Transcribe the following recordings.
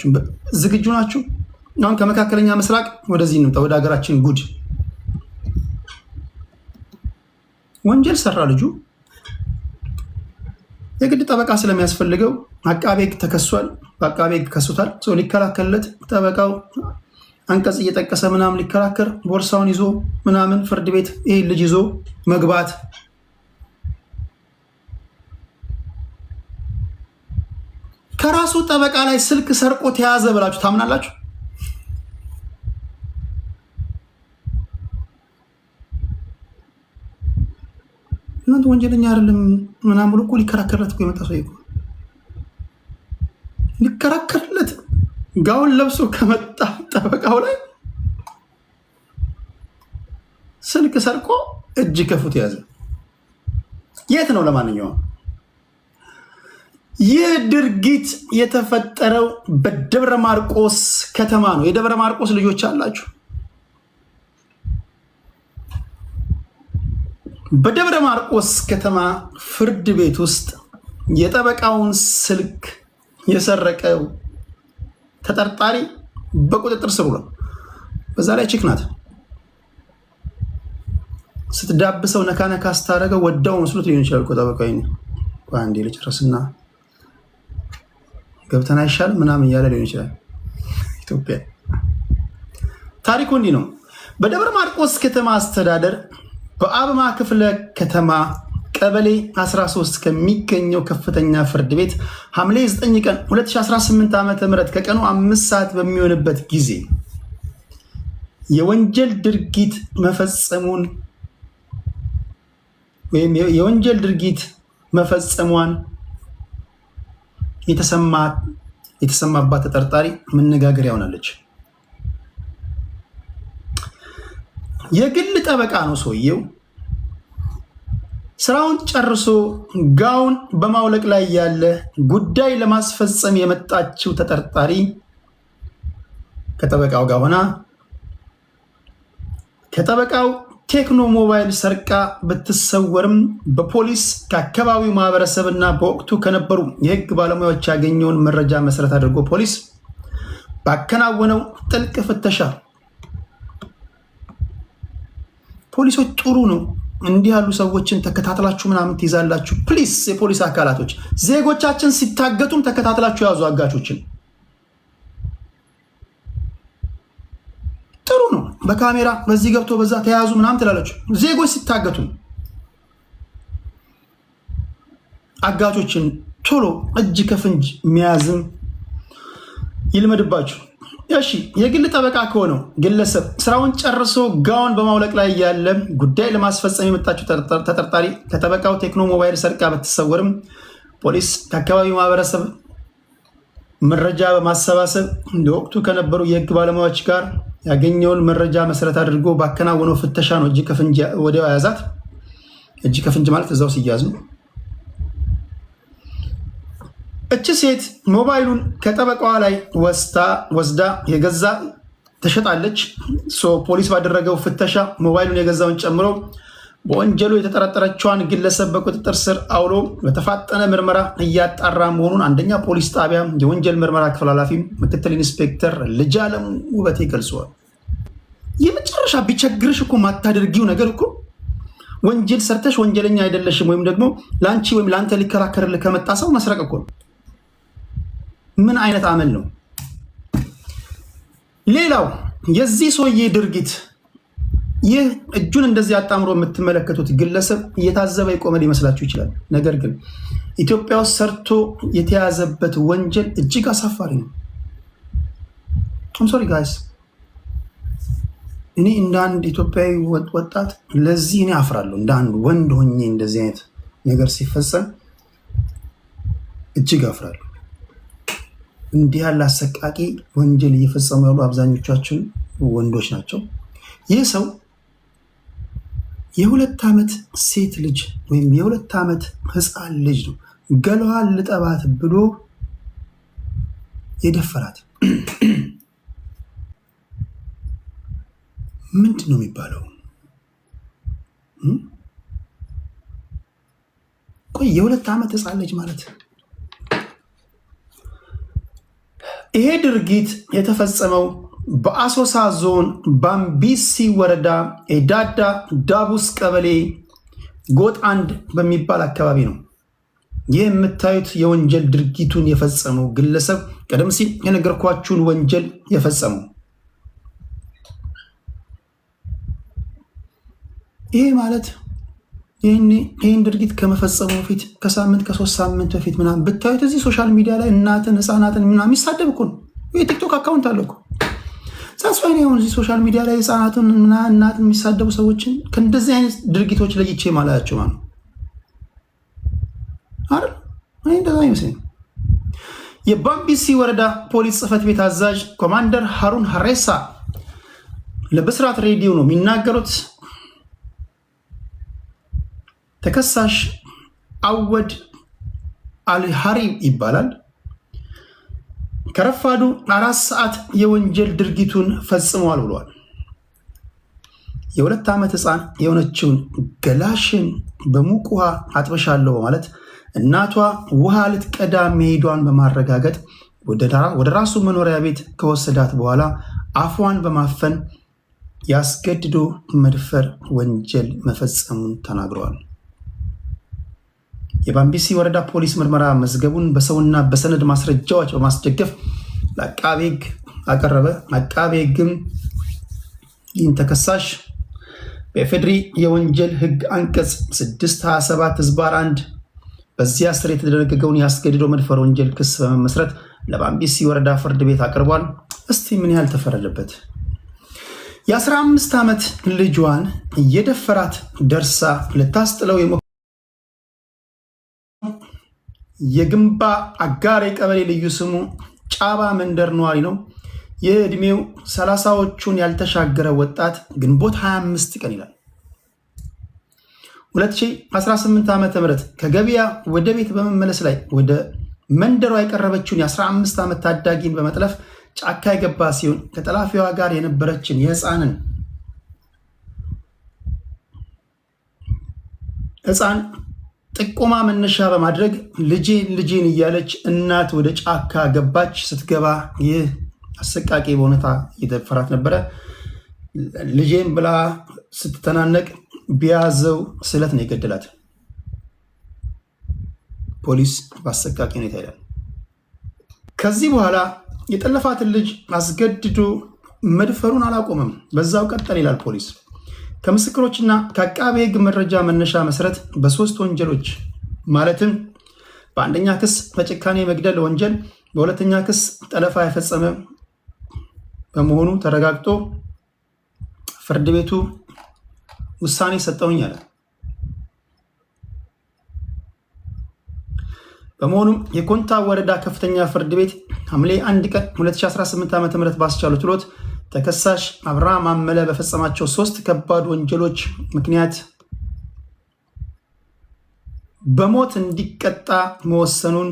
ልንገራችሁ። ዝግጁ ናችሁ? አሁን ከመካከለኛ ምስራቅ ወደዚህ እንምጣ፣ ወደ ሀገራችን ጉድ። ወንጀል ሰራ ልጁ። የግድ ጠበቃ ስለሚያስፈልገው አቃቤ ሕግ ተከሷል። በአቃቤ ሕግ ከሱታል። ሰው ሊከላከልለት ጠበቃው አንቀጽ እየጠቀሰ ምናምን ሊከራከር ቦርሳውን ይዞ ምናምን ፍርድ ቤት ይሄ ልጅ ይዞ መግባት። ከራሱ ጠበቃ ላይ ስልክ ሰርቆ ተያዘ ብላችሁ ታምናላችሁ? እናንተ ወንጀለኛ አይደለም ምናምን ብሎ እኮ ሊከራከርለት እኮ የመጣ ሰው እኮ ሊከራከርለት ጋውን ለብሶ ከመጣ ጠበቃው ላይ ስልክ ሰርቆ እጅ ከፉት ያዘ። የት ነው? ለማንኛውም ይህ ድርጊት የተፈጠረው በደብረ ማርቆስ ከተማ ነው። የደብረ ማርቆስ ልጆች አላችሁ? በደብረ ማርቆስ ከተማ ፍርድ ቤት ውስጥ የጠበቃውን ስልክ የሰረቀው ተጠርጣሪ በቁጥጥር ስር ውሏል። በዛ ላይ ቺክ ናት። ስትዳብሰው ነካ ነካ ስታደርገው ወዳው መስሎት ሊሆን ይችላል እኮ ጠበቃው። አንዴ ልጨርስና ገብተን አይሻልም ምናምን እያለ ሊሆን ይችላል። ኢትዮጵያ ታሪኩ እንዲህ ነው። በደብረ ማርቆስ ከተማ አስተዳደር በአብማ ክፍለ ከተማ ቀበሌ 13 ከሚገኘው ከፍተኛ ፍርድ ቤት ሐምሌ 9 ቀን 2018 ዓ.ም ከቀኑ 5 ሰዓት በሚሆንበት ጊዜ የወንጀል ድርጊት መፈጸሙን ወይም የወንጀል ድርጊት መፈጸሟን የተሰማባት ተጠርጣሪ መነጋገሪያ ሆናለች። የግል ጠበቃ ነው ሰውየው። ስራውን ጨርሶ ጋውን በማውለቅ ላይ ያለ ጉዳይ ለማስፈጸም የመጣችው ተጠርጣሪ ከጠበቃው ጋር ሆና ከጠበቃው ቴክኖ ሞባይል ሰርቃ ብትሰወርም በፖሊስ ከአካባቢው ማህበረሰብና በወቅቱ ከነበሩ የህግ ባለሙያዎች ያገኘውን መረጃ መሰረት አድርጎ ፖሊስ ባከናወነው ጥልቅ ፍተሻ ፖሊሶች ጥሩ ነው እንዲህ ያሉ ሰዎችን ተከታትላችሁ ምናምን ትይዛላችሁ። ፕሊስ የፖሊስ አካላቶች ዜጎቻችን ሲታገቱም ተከታትላችሁ ያዙ። አጋቾችን ጥሩ ነው። በካሜራ በዚህ ገብቶ በዛ ተያዙ ምናምን ትላላችሁ። ዜጎች ሲታገቱ አጋቾችን ቶሎ እጅ ከፍንጅ መያዝም ይልመድባችሁ። እሺ የግል ጠበቃ ከሆነው ግለሰብ ስራውን ጨርሶ ጋውን በማውለቅ ላይ ያለ ጉዳይ ለማስፈጸም የመጣችው ተጠርጣሪ ከጠበቃው ቴክኖ ሞባይል ሰርቃ ብትሰወርም ፖሊስ ከአካባቢው ማህበረሰብ መረጃ በማሰባሰብ እንደ ወቅቱ ከነበሩ የህግ ባለሙያዎች ጋር ያገኘውን መረጃ መሰረት አድርጎ ባከናወነው ፍተሻ ነው እጅ ከፍንጅ ወዲያው ያዛት። እጅ ከፍንጅ ማለት እዛው ሲያዝ ነው። እቺ ሴት ሞባይሉን ከጠበቃዋ ላይ ወስዳ የገዛ ተሸጣለች። ፖሊስ ባደረገው ፍተሻ ሞባይሉን የገዛውን ጨምሮ በወንጀሉ የተጠረጠረችዋን ግለሰብ በቁጥጥር ስር አውሎ በተፋጠነ ምርመራ እያጣራ መሆኑን አንደኛ ፖሊስ ጣቢያ የወንጀል ምርመራ ክፍል ኃላፊ ምክትል ኢንስፔክተር ልጃለም ውበቴ ገልጸዋል። የመጨረሻ ቢቸግርሽ እኮ ማታደርጊው ነገር እኮ ወንጀል ሰርተሽ ወንጀለኛ አይደለሽም ወይም ደግሞ ለአንቺ ወይም ለአንተ ሊከራከርልህ ከመጣ ሰው መስረቅ እኮ ነው። ምን አይነት አመል ነው? ሌላው የዚህ ሰውዬ ድርጊት ይህ እጁን እንደዚህ አጣምሮ የምትመለከቱት ግለሰብ እየታዘበ የቆመ ሊመስላችሁ ይችላል። ነገር ግን ኢትዮጵያ ውስጥ ሰርቶ የተያዘበት ወንጀል እጅግ አሳፋሪ ነው። ሶሪ ጋይስ፣ እኔ እንደ አንድ ኢትዮጵያዊ ወጣት ለዚህ እኔ አፍራለሁ። እንደ አንድ ወንድ ሆኜ እንደዚህ አይነት ነገር ሲፈጸም እጅግ አፍራለሁ። እንዲህ ያለ አሰቃቂ ወንጀል እየፈጸሙ ያሉ አብዛኞቻችን ወንዶች ናቸው። ይህ ሰው የ2 ዓመት ሴት ልጅ ወይም የ2 ዓመት ህፃን ልጅ ነው ገለዋን ልጠባት ብሎ የደፈራት። ምንድን ነው የሚባለው? ቆይ የ2 ዓመት ህፃን ልጅ ማለት ይሄ ድርጊት የተፈጸመው በአሶሳ ዞን ባምቢሲ ወረዳ ኤዳዳ ዳቡስ ቀበሌ ጎጥ 1 በሚባል አካባቢ ነው። ይህ የምታዩት የወንጀል ድርጊቱን የፈጸመው ግለሰብ ቀደም ሲል የነገርኳችሁን ወንጀል የፈጸመው ይሄ ማለት ይህን ድርጊት ከመፈጸሙ በፊት ከሳምንት ከ3 ሳምንት በፊት ምናምን ብታዩት እዚህ ሶሻል ሚዲያ ላይ እናትን ህፃናትን ምናምን የሚሳደብ እኮ ነው። የቲክቶክ አካውንት አለ እኮ ሳስዋይ ነው። እዚህ ሶሻል ሚዲያ ላይ ህፃናትን እናትን የሚሳደቡ ሰዎችን ከእንደዚህ አይነት ድርጊቶች ለይቼ ማላያቸው ማለት ነው አይደል? እኔ እንደዛ ይመስለኝ። የባምቢሲ ወረዳ ፖሊስ ጽሕፈት ቤት አዛዥ ኮማንደር ሃሩን ሀሬሳ ለብስራት ሬዲዮ ነው የሚናገሩት። ተከሳሽ አወድ አልሃሪብ ይባላል። ከረፋዱ 4 ሰዓት የወንጀል ድርጊቱን ፈጽሟል ብሏል። የ2 ዓመት ህፃን የሆነችውን ገላሽን በሙቅ ውሃ አጥበሻለሁ በማለት እናቷ ውሃ ልትቀዳ መሄዷን በማረጋገጥ ወደ ራሱ መኖሪያ ቤት ከወሰዳት በኋላ አፏን በማፈን ያስገድዶ መድፈር ወንጀል መፈጸሙን ተናግረዋል። የባምቢሲ ወረዳ ፖሊስ ምርመራ መዝገቡን በሰውና በሰነድ ማስረጃዎች በማስደገፍ ለአቃቤ ሕግ አቀረበ። አቃቤ ሕግም ይህን ተከሳሽ በኢፌዴሪ የወንጀል ሕግ አንቀጽ 627 ህዝባር 1 በዚያ ስር የተደነገገውን ያስገድዶ መድፈር ወንጀል ክስ በመመስረት ለባምቢሲ ወረዳ ፍርድ ቤት አቅርቧል። እስቲ ምን ያህል ተፈረደበት? የ15 ዓመት ልጇን እየደፈራት ደርሳ ልታስጥለው የግንባ አጋሬ ቀበሌ ልዩ ስሙ ጫባ መንደር ነዋሪ ነው። የዕድሜው 30ዎቹን ያልተሻገረ ወጣት ግንቦት 25 ቀን ይላል 2018 ዓ.ም ከገበያ ወደ ቤት በመመለስ ላይ ወደ መንደሯ የቀረበችውን የ15 ዓመት ታዳጊን በመጥለፍ ጫካ የገባ ሲሆን ከጠላፊዋ ጋር የነበረችን የህፃን ጥቆማ መነሻ በማድረግ ልጄን እያለች እናት ወደ ጫካ ገባች። ስትገባ ይህ አሰቃቂ በሁኔታ እየደፈራት ነበረ። ልጄን ብላ ስትተናነቅ ቢያዘው ስለት ነው የገደላት። ፖሊስ በአሰቃቂ ሁኔታ ይላል። ከዚህ በኋላ የጠለፋትን ልጅ አስገድዶ መድፈሩን አላቆመም፣ በዛው ቀጠል ይላል ፖሊስ። ከምስክሮችና ከአቃቤ ሕግ መረጃ መነሻ መሰረት በ3 ወንጀሎች ማለትም በአንደኛ ክስ በጭካኔ መግደል ወንጀል፣ በሁለተኛ ክስ ጠለፋ የፈጸመ በመሆኑ ተረጋግጦ ፍርድ ቤቱ ውሳኔ ሰጠውኝ አለ። በመሆኑም የኮንታ ወረዳ ከፍተኛ ፍርድ ቤት ሐምሌ 1 ቀን 2018 ዓ.ም ባስቻለው ችሎት ተከሳሽ አብርሃም አመለ በፈጸማቸው 3 ከባድ ወንጀሎች ምክንያት በሞት እንዲቀጣ መወሰኑን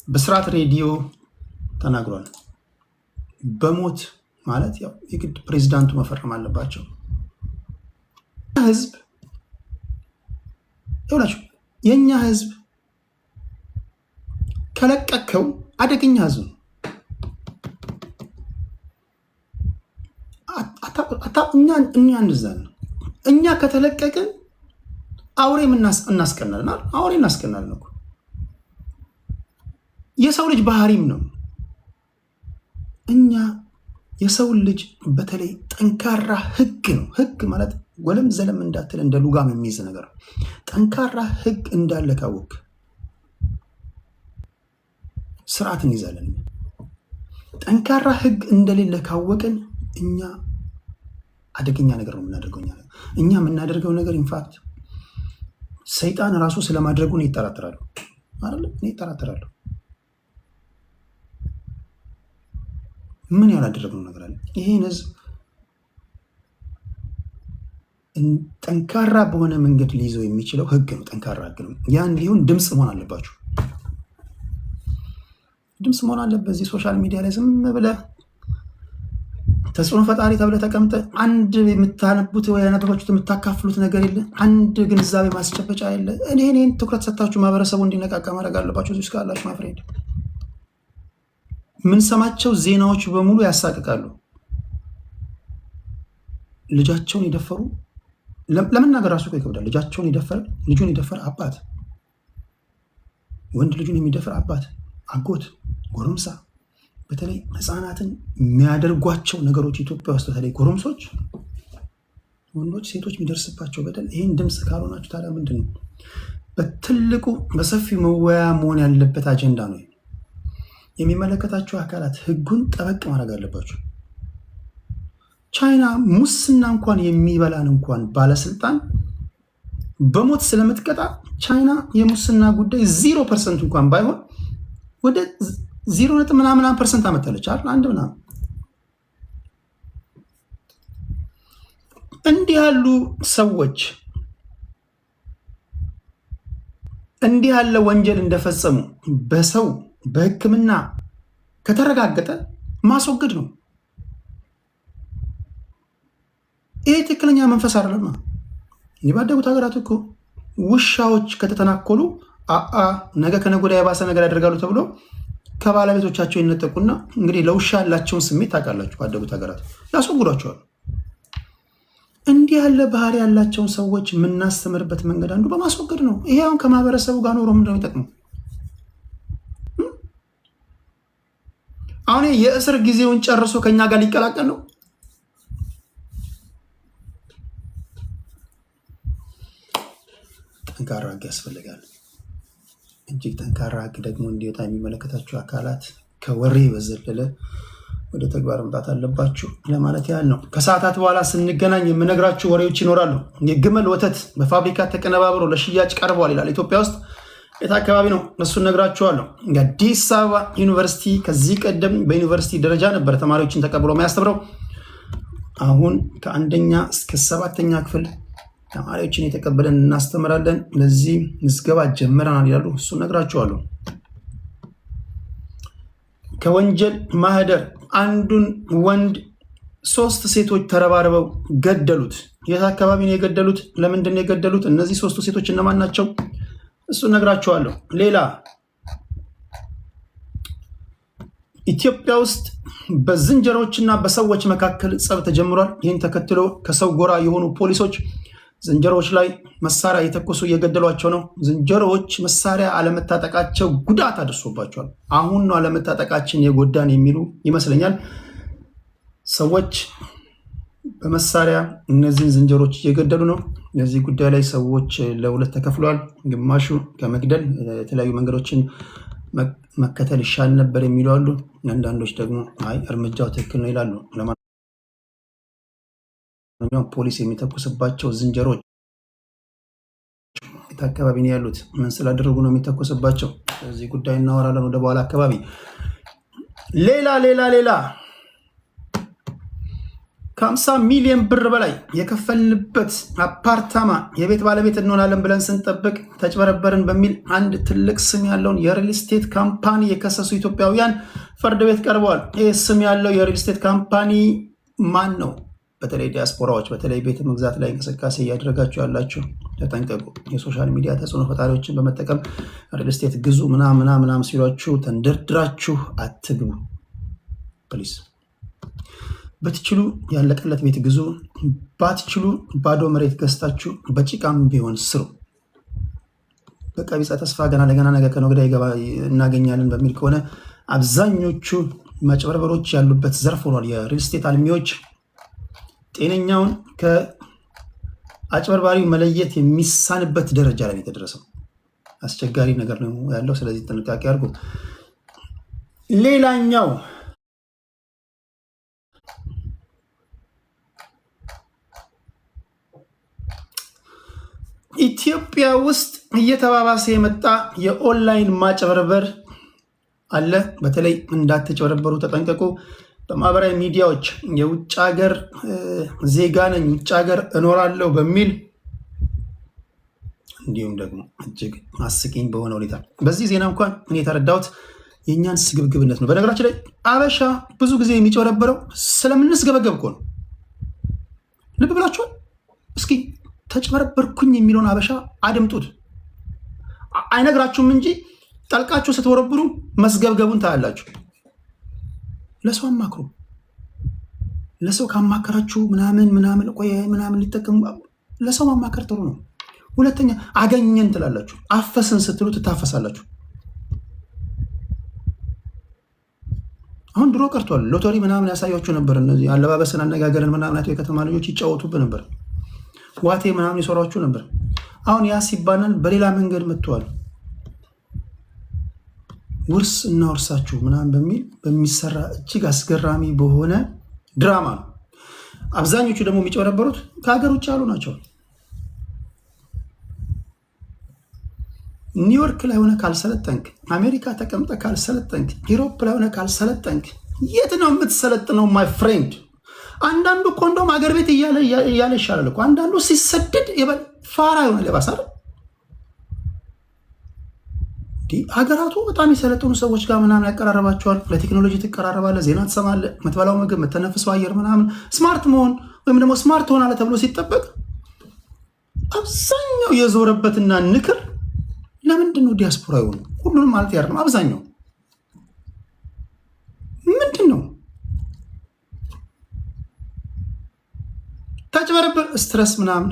ብስራት ሬዲዮ ተናግሯል። በሞት ማለት ያው የግድ ፕሬዝዳንቱ መፈረም አለባቸው። ህዝብ ይኸውላችሁ፣ የኛ ህዝብ ከለቀቀው አደገኛ ህዝብ ነው። እኛ እንዛለን። እኛ ከተለቀቅን አውሬም እናስቀናለን። አውሬ እናስቀናለን እኮ የሰው ልጅ ባህሪም ነው። እኛ የሰው ልጅ በተለይ ጠንካራ ህግ ነው። ህግ ማለት ወለም ዘለም እንዳትል እንደ ሉጋም የሚይዝ ነገር ነው። ጠንካራ ህግ እንዳለ ካወቅ ስርዓት እንይዛለን። ጠንካራ ህግ እንደሌለ ካወቅን እኛ አደገኛ ነገር ነው የምናደርገው። እኛ የምናደርገው ነገር ኢንፋክት ሰይጣን ራሱ ስለማድረጉ ነው ይጠራጠራሉ አይደል? እኔ ይጠራጠራሉ። ምን ያላደረግነው ነገር አለ? ይሄን ህዝብ ጠንካራ በሆነ መንገድ ሊይዘው የሚችለው ህግ ነው። ጠንካራ ህግ ነው። ያን ሊሆን ድምፅ መሆን አለባችሁ። ድምፅ መሆን አለበት። በዚህ ሶሻል ሚዲያ ላይ ዝም ብለህ ተጽዕኖ ፈጣሪ ተብለህ ተቀምጠህ አንድ የምታነቡት ወይ ያነበባችሁት የምታካፍሉት ነገር የለ፣ አንድ ግንዛቤ ማስጨበጫ የለ። እኔን ትኩረት ሰጥታችሁ ማህበረሰቡ እንዲነቃቃ ማድረግ አለባችሁ። እዚህ እስካላችሁ ማፍሬድ የምንሰማቸው ዜናዎች በሙሉ ያሳቅቃሉ። ልጃቸውን የደፈሩ ለመናገር ራሱ ይከብዳል። ልጃቸውን የደፈረ ልጁን የደፈረ አባት፣ ወንድ ልጁን የሚደፈር አባት፣ አጎት፣ ጎረምሳ፣ በተለይ ህፃናትን የሚያደርጓቸው ነገሮች ኢትዮጵያ ውስጥ በተለይ ጎረምሶች፣ ወንዶች፣ ሴቶች የሚደርስባቸው በደል ይህን ድምፅ ካልሆናችሁ ታዲያ ምንድን ነው? በትልቁ በሰፊው መወያ መሆን ያለበት አጀንዳ ነው። የሚመለከታቸው አካላት ህጉን ጠበቅ ማድረግ አለባቸው። ቻይና ሙስና እንኳን የሚበላን እንኳን ባለስልጣን በሞት ስለምትቀጣ ቻይና የሙስና ጉዳይ 0% እንኳን ባይሆን ወደ 0.ምናምን% አመጣለች አይደል? አንድ ምናምን እንዲህ ያሉ ሰዎች እንዲህ ያለ ወንጀል እንደፈጸሙ በሰው በሕክምና ከተረጋገጠ ማስወገድ ነው። ይሄ ትክክለኛ መንፈስ አይደለም። ባደጉት ሀገራት እኮ ውሻዎች ከተተናኮሉ ነገ ከነገ ወዲያ የባሰ ነገር ያደርጋሉ ተብሎ ከባለቤቶቻቸው ይነጠቁና እንግዲህ ለውሻ ያላቸውን ስሜት ታውቃላችሁ። ባደጉት ሀገራት ያስወግዷቸዋል። እንዲህ ያለ ባህሪ ያላቸውን ሰዎች የምናስተምርበት መንገድ አንዱ በማስወገድ ነው። ይሄ አሁን ከማህበረሰቡ ጋር ኖሮ ምንድነው የሚጠቅመው? አሁን የእስር ጊዜውን ጨርሶ ከኛ ጋር ሊቀላቀል ነው። ጠንካራ ህግ ያስፈልጋል። እጅግ ጠንካራ ህግ ደግሞ እንዲወጣ የሚመለከታቸው አካላት ከወሬ በዘለለ ወደ ተግባር መምጣት አለባችሁ ለማለት ያህል ነው። ከሰዓታት በኋላ ስንገናኝ የምነግራችሁ ወሬዎች ይኖራሉ። የግመል ወተት በፋብሪካ ተቀነባብሮ ለሽያጭ ቀርቧል ይላል። ኢትዮጵያ ውስጥ የት አካባቢ ነው? እሱን ነግራችኋለሁ። የአዲስ አበባ ዩኒቨርሲቲ ከዚህ ቀደም በዩኒቨርሲቲ ደረጃ ነበር ተማሪዎችን ተቀብሎ የሚያስተምረው። አሁን ከ1ኛ እስከ 7ኛ ክፍል ተማሪዎችን የተቀበለን እናስተምራለን። ለዚህ ምዝገባ ጀምረናል ይላሉ። እሱን ነግራችኋለሁ። ከወንጀል ማህደር አንዱን ወንድ 3 ሴቶች ተረባርበው ገደሉት። የት አካባቢ ነው የገደሉት? ለምንድን ነው የገደሉት? እነዚህ 3 ሴቶች እነማን ናቸው? እሱን ነግራችኋለሁ። ሌላ ኢትዮጵያ ውስጥ በዝንጀሮችና በሰዎች መካከል ጸብ ተጀምሯል። ይህን ተከትሎ ከሰው ጎራ የሆኑ ፖሊሶች ዝንጀሮዎች ላይ መሳሪያ የተኮሱ እየገደሏቸው ነው። ዝንጀሮዎች መሳሪያ አለመታጠቃቸው ጉዳት አድርሶባቸዋል። አሁን ነው አለመታጠቃችን የጎዳን የሚሉ ይመስለኛል። ሰዎች በመሳሪያ እነዚህን ዝንጀሮች እየገደሉ ነው። ለዚህ ጉዳይ ላይ ሰዎች ለሁለት ተከፍለዋል። ግማሹ ከመግደል የተለያዩ መንገዶችን መከተል ይሻል ነበር የሚሉ አሉ። አንዳንዶች ደግሞ አይ እርምጃው ትክክል ነው ይላሉ። ፖሊስ የሚተኩስባቸው ዝንጀሮች አካባቢ ነው ያሉት። ምን ስላደረጉ ነው የሚተኩስባቸው? እዚህ ጉዳይ እናወራለን ወደ በኋላ አካባቢ። ሌላ ከ50 ሚሊዮን ብር በላይ የከፈልንበት አፓርታማ የቤት ባለቤት እንሆናለን ብለን ስንጠብቅ ተጭበረበርን በሚል አንድ ትልቅ ስም ያለውን የሪል ስቴት ካምፓኒ የከሰሱ ኢትዮጵያውያን ፍርድ ቤት ቀርበዋል። ይህ ስም ያለው የሪል ስቴት ካምፓኒ ማን ነው? በተለይ ዲያስፖራዎች በተለይ ቤት መግዛት ላይ እንቅስቃሴ እያደረጋችሁ ያላችሁ ተጠንቀቁ። የሶሻል ሚዲያ ተጽዕኖ ፈጣሪዎችን በመጠቀም ሪል ስቴት ግዙ ምናምን ሲሏችሁ ተንደርድራችሁ አትግቡ ፕሊዝ። በትችሉ ያለቀለት ቤት ግዙ፣ ባትችሉ ባዶ መሬት ገዝታችሁ በጭቃም ቢሆን ስሩ። በቀቢጸ ተስፋ ገና ለገና ነገ ከነገ ወዲያ እናገኛለን በሚል ከሆነ አብዛኞቹ መጭበርበሮች ያሉበት ዘርፍ ሆኗል። የሪል ስቴት አልሚዎች ጤነኛውን ከአጭበርባሪው መለየት የሚሳንበት ደረጃ ላይ የተደረሰው አስቸጋሪ ነገር ነው ያለው። ስለዚህ ጥንቃቄ አድርጉ። ሌላኛው ኢትዮጵያ ውስጥ እየተባባሰ የመጣ የኦንላይን ማጭበርበር አለ። በተለይ እንዳትጭበረበሩ ተጠንቀቁ። በማህበራዊ ሚዲያዎች የውጭ ሀገር ዜጋ ነኝ ውጭ ሀገር እኖራለሁ በሚል እንዲሁም ደግሞ እጅግ አስቂኝ በሆነ ሁኔታ በዚህ ዜና እንኳን እኔ የተረዳሁት የእኛን ስግብግብነት ነው። በነገራችን ላይ አበሻ ብዙ ጊዜ የሚጭበረበረው ስለምንስገበገብ እኮ ነው። ልብ ብላችኋል? እስኪ ተጭበረበርኩኝ የሚለውን አበሻ አድምጡት። አይነግራችሁም እንጂ ጠልቃችሁ ስትወረብሩ መስገብገቡን ታያላችሁ። ለሰው አማክሩ። ለሰው ካማከራችሁ ምናምን ቆይ ምናምን ሊጠቀሙ ለሰው ማማከር ጥሩ ነው። ሁለተኛ አገኘን ትላላችሁ፣ አፈስን ስትሉ ትታፈሳላችሁ። አሁን ድሮ ቀርቷል። ሎተሪ ምናምን ያሳያችሁ ነበር። እነዚህ አለባበስን፣ አነጋገርን ምናምን የከተማ ልጆች ይጫወቱብህ ነበር። ዋቴ ምናምን ይሰሯችሁ ነበር። አሁን ያ ሲባናል በሌላ መንገድ መጥተዋል። ውርስ እናወርሳችሁ ምናምን በሚል በሚሰራ እጅግ አስገራሚ በሆነ ድራማ ነው። አብዛኞቹ ደግሞ የሚጨበረበሩት ከሀገር ውጭ ያሉ ናቸው። ኒውዮርክ ላይ ሆነ ካልሰለጠንክ፣ አሜሪካ ተቀምጠ ካልሰለጠንክ፣ ኢሮፕ ላይ ሆነ ካልሰለጠንክ የት ነው የምትሰለጥነው? ማይ ፍሬንድ። አንዳንዱ እኮ እንደውም አገር ቤት እያለ ይሻላል እኮ። አንዳንዱ ሲሰደድ ፋራ የሆነ ለባስ አይደል? ሀገራቱ በጣም የሰለጠኑ ሰዎች ጋር ምናምን ያቀራረባቸዋል። ለቴክኖሎጂ ትቀራረባለ፣ ዜና ትሰማለ፣ የምትበላው ምግብ፣ የምትተነፍሰው አየር ምናምን ስማርት መሆን ወይም ደግሞ ስማርት ሆናለ ተብሎ ሲጠበቅ አብዛኛው የዞረበትና ንክር ለምንድን ነው ዲያስፖራ የሆኑ? ሁሉንም ማለት ያርም አብዛኛው ምንድን ነው ታጭበረበር ስትረስ ምናምን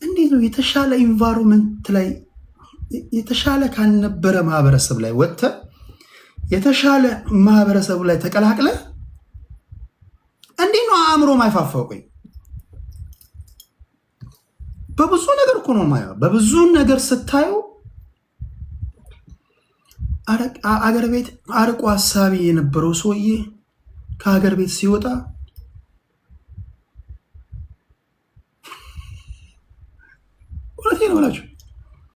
እንዴት ነው የተሻለ ኢንቫይሮንመንት ላይ የተሻለ ካልነበረ ማህበረሰብ ላይ ወጥተ የተሻለ ማህበረሰቡ ላይ ተቀላቅለ እንዴት ነው አእምሮ ማይፋፋው? ቆይ በብዙ ነገር እኮ ነው ማየው። በብዙ ነገር ስታዩ አገር ቤት አርቆ ሀሳቢ የነበረው ሰውዬ ከሀገር ቤት ሲወጣ እውነቴን ነው ብላችሁ